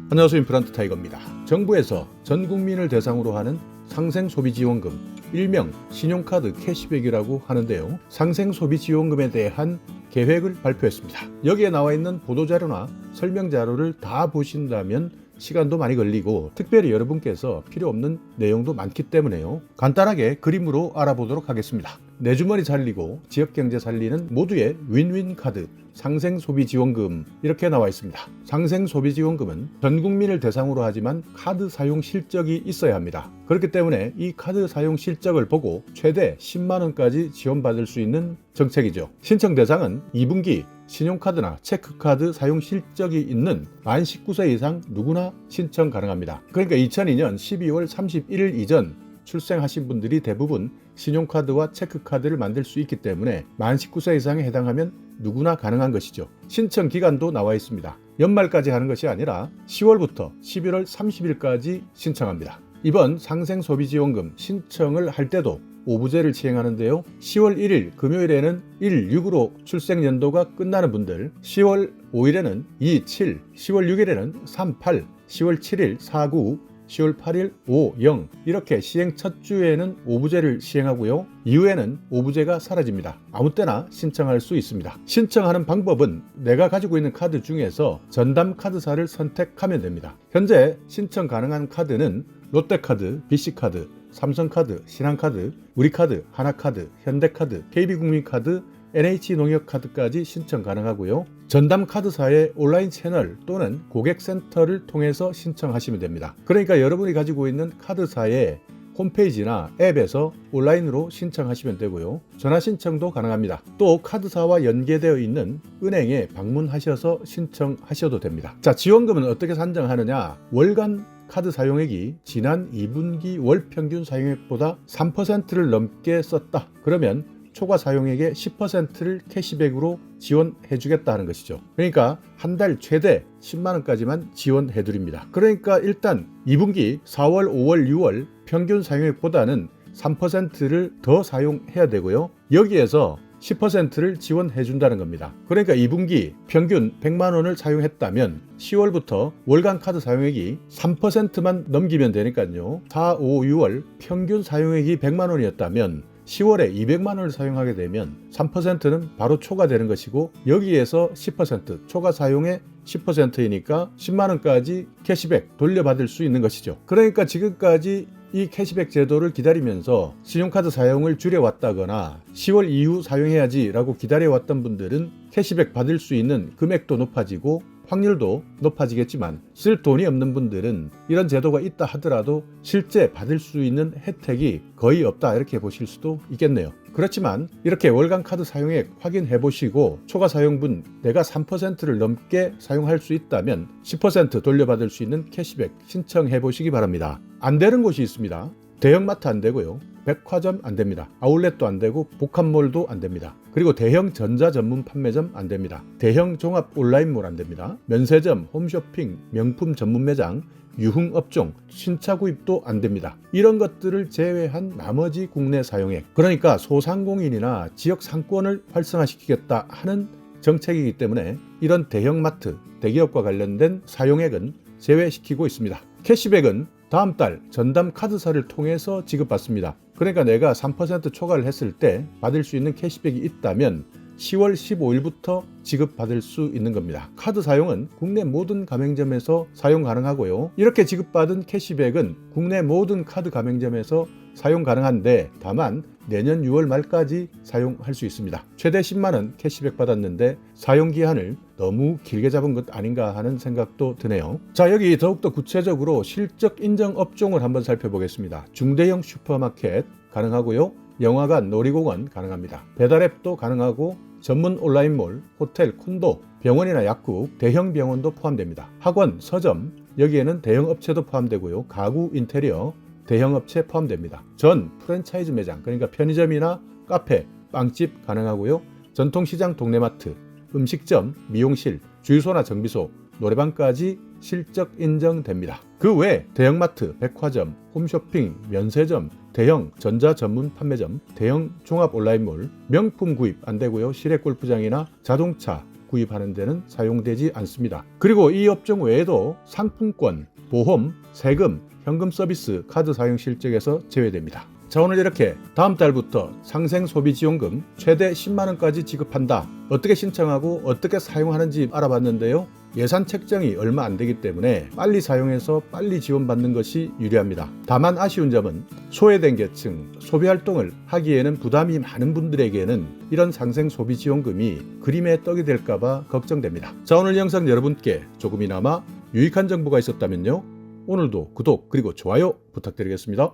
안녕하세요. 임플란트 타이거입니다. 정부에서 전 국민을 대상으로 하는 상생소비지원금, 일명 신용카드 캐시백이라고 하는데요. 상생소비지원금에 대한 계획을 발표했습니다. 여기에 나와 있는 보도자료나 설명자료를 다 보신다면 시간도 많이 걸리고 특별히 여러분께서 필요 없는 내용도 많기 때문에요. 간단하게 그림으로 알아보도록 하겠습니다. 내 주머니 살리고 지역경제 살리는 모두의 윈윈 카드 상생소비지원금 이렇게 나와 있습니다. 상생소비지원금은 전 국민을 대상으로 하지만 카드 사용 실적이 있어야 합니다. 그렇기 때문에 이 카드 사용 실적을 보고 최대 10만 원까지 지원받을 수 있는 정책이죠. 신청 대상은 2분기 신용카드나 체크카드 사용 실적이 있는 만 19세 이상 누구나 신청 가능합니다. 그러니까 2002년 12월 31일 이전 출생하신 분들이 대부분 신용카드와 체크카드를 만들 수 있기 때문에 만 19세 이상에 해당하면 누구나 가능한 것이죠. 신청 기간도 나와 있습니다. 연말까지 하는 것이 아니라 10월부터 11월 30일까지 신청합니다. 이번 상생소비지원금 신청을 할 때도 오부제를 시행하는데요. 10월 1일 금요일에는 16으로 출생연도가 끝나는 분들, 10월 5일에는 27, 10월 6일에는 38, 10월 7일 49, 10월 8일 50 이렇게 시행 첫 주에는 오부제를 시행하고요. 이후에는 오부제가 사라집니다. 아무 때나 신청할 수 있습니다. 신청하는 방법은 내가 가지고 있는 카드 중에서 전담 카드사를 선택하면 됩니다. 현재 신청 가능한 카드는 롯데카드, BC카드, 삼성카드, 신한카드, 우리카드, 하나카드, 현대카드, KB국민카드, NH농협카드까지 신청 가능하고요. 전담 카드사의 온라인 채널 또는 고객센터를 통해서 신청하시면 됩니다. 그러니까 여러분이 가지고 있는 카드사의 홈페이지나 앱에서 온라인으로 신청하시면 되고요. 전화 신청도 가능합니다. 또 카드사와 연계되어 있는 은행에 방문하셔서 신청하셔도 됩니다. 자, 지원금은 어떻게 산정하느냐? 월간 카드 사용액이 지난 2분기 월 평균 사용액보다 3%를 넘게 썼다. 그러면 초과 사용액의 10%를 캐시백으로 지원해 주겠다 하는 것이죠. 그러니까 한 달 최대 10만 원까지만 지원해 드립니다. 그러니까 일단 2분기 4월, 5월, 6월 평균 사용액보다는 3%를 더 사용해야 되고요. 여기에서 10%를 지원해 준다는 겁니다. 그러니까 2분기 평균 100만 원을 사용했다면 10월부터 월간 카드 사용액이 3%만 넘기면 되니까요. 4, 5, 6월 평균 사용액이 100만 원이었다면 10월에 200만 원을 사용하게 되면 3%는 바로 초과되는 것이고 여기에서 10% 초과 사용의 10%이니까 10만 원까지 캐시백 돌려받을 수 있는 것이죠. 그러니까 지금까지 이 캐시백 제도를 기다리면서 신용카드 사용을 줄여왔다거나 10월 이후 사용해야지 라고 기다려왔던 분들은 캐시백 받을 수 있는 금액도 높아지고 확률도 높아지겠지만 쓸 돈이 없는 분들은 이런 제도가 있다 하더라도 실제 받을 수 있는 혜택이 거의 없다 이렇게 보실 수도 있겠네요. 그렇지만 이렇게 월간 카드 사용액 확인해 보시고 초과 사용분 내가 3%를 넘게 사용할 수 있다면 10% 돌려받을 수 있는 캐시백 신청해 보시기 바랍니다. 안 되는 곳이 있습니다. 대형마트 안 되고요. 백화점 안 됩니다. 아울렛도 안 되고 복합몰도 안 됩니다. 그리고 대형 전자전문 판매점 안 됩니다. 대형 종합 온라인몰 안 됩니다. 면세점, 홈쇼핑, 명품 전문 매장, 유흥업종, 신차 구입도 안 됩니다. 이런 것들을 제외한 나머지 국내 사용액, 그러니까 소상공인이나 지역 상권을 활성화시키겠다 하는 정책이기 때문에 이런 대형마트, 대기업과 관련된 사용액은 제외시키고 있습니다. 캐시백은 다음 달 전담 카드사를 통해서 지급받습니다. 그러니까 내가 3% 초과를 했을 때 받을 수 있는 캐시백이 있다면 10월 15일부터 지급받을 수 있는 겁니다. 카드 사용은 국내 모든 가맹점에서 사용 가능하고요. 이렇게 지급받은 캐시백은 국내 모든 카드 가맹점에서 사용 가능한데 다만 내년 6월 말까지 사용할 수 있습니다. 최대 10만 원 캐시백 받았는데 사용 기한을 너무 길게 잡은 것 아닌가 하는 생각도 드네요. 자, 여기 더욱더 구체적으로 실적 인정 업종을 한번 살펴보겠습니다. 중대형 슈퍼마켓 가능하고요. 영화관, 놀이공원 가능합니다. 배달앱도 가능하고 전문 온라인몰, 호텔, 콘도, 병원이나 약국, 대형 병원도 포함됩니다. 학원, 서점, 여기에는 대형 업체도 포함되고요. 가구, 인테리어, 대형 업체 포함됩니다. 전 프랜차이즈 매장, 그러니까 편의점이나 카페, 빵집 가능하고요. 전통시장, 동네마트, 음식점, 미용실, 주유소나 정비소, 노래방까지 실적 인정됩니다. 그 외 대형마트, 백화점, 홈쇼핑, 면세점, 대형 전자전문 판매점, 대형 종합 온라인몰, 명품 구입 안 되고요. 실내 골프장이나 자동차, 구입하는 데는 사용되지 않습니다. 그리고 이 업종 외에도 상품권, 보험, 세금, 현금 서비스, 카드 사용 실적에서 제외됩니다. 자, 오늘 이렇게 다음 달부터 상생소비지원금 최대 10만원까지 지급한다. 어떻게 신청하고 어떻게 사용하는지 알아봤는데요. 예산 책정이 얼마 안 되기 때문에 빨리 사용해서 빨리 지원받는 것이 유리합니다. 다만 아쉬운 점은 소외된 계층, 소비활동을 하기에는 부담이 많은 분들에게는 이런 상생소비지원금이 그림의 떡이 될까봐 걱정됩니다. 자, 오늘 영상 여러분께 조금이나마 유익한 정보가 있었다면요. 오늘도 구독 그리고 좋아요 부탁드리겠습니다.